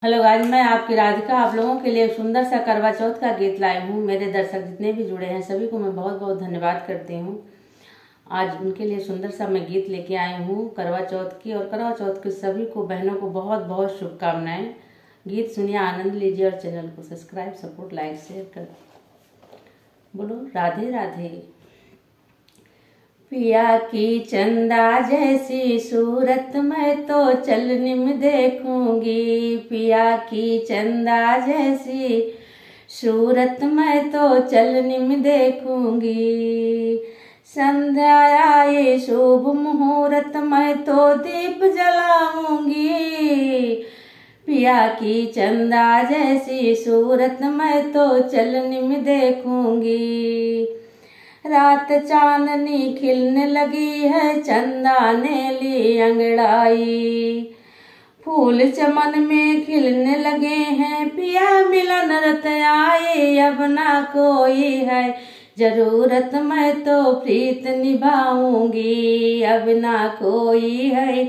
Hello guys, मैं आपकी राधिका आप लोगों के लिए एक सुंदर सा करवा चौथ का गीत लाई हूँ। मेरे दर्शक जितने भी जुड़े हैं सभी को मैं बहुत बहुत धन्यवाद करती हूँ। आज उनके लिए सुंदर सा मैं गीत लेके आई हूँ करवा चौथ की, और करवा चौथ के सभी को बहनों को बहुत बहुत शुभकामनाएं। गीत सुनिए, आनंद लीजिए और चैनल को सब्सक्राइब, सपोर्ट, लाइक, शेयर कर। बोलो राधे राधे। पिया की चंदा जैसी सूरत मैं तो चलनिम देखूंगी। पिया की चंदा जैसी सूरत मैं तो चलनिम देखूंगी। संध्या आए शुभ मुहूर्त मैं तो दीप जलाऊंगी। पिया की चंदा जैसी सूरत मैं तो चलनिम देखूंगी। रात चांदनी खिलने लगी है, चंदा ने ली अंगड़ाई। फूल चमन में खिलने लगे हैं, पिया मिलन रत आए। अब ना कोई है जरूरत मैं तो प्रीत निभाऊंगी। अब ना कोई है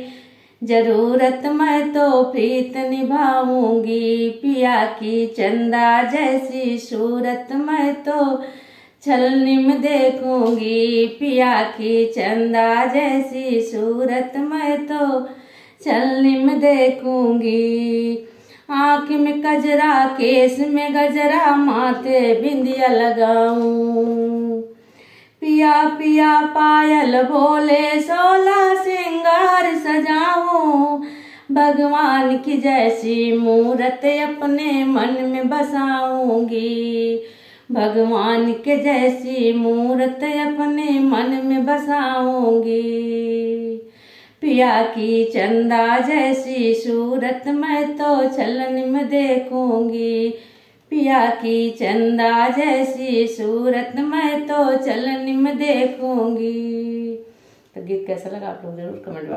जरूरत मैं तो प्रीत निभाऊंगी। पिया की चंदा जैसी सूरत मैं तो छलनिम देखूंगी। पिया की चंदा जैसी सूरत मैं तो छलनिम देखूंगी। आँख में कजरा, केस में गजरा, माथे बिंदिया लगाऊं। पिया पिया पायल भोले, 16 श्रृंगार सजाऊं। भगवान की जैसी मूरत अपने मन में बसाऊंगी। भगवान के जैसी मूरत अपने मन में बसाऊंगी। पिया की चंदा जैसी सूरत मैं तो छलनिम देखूंगी। पिया की चंदा जैसी सूरत मैं तो छलनिम देखूंगी। तो गीत कैसा लगा आप लोग जरूर कमेंट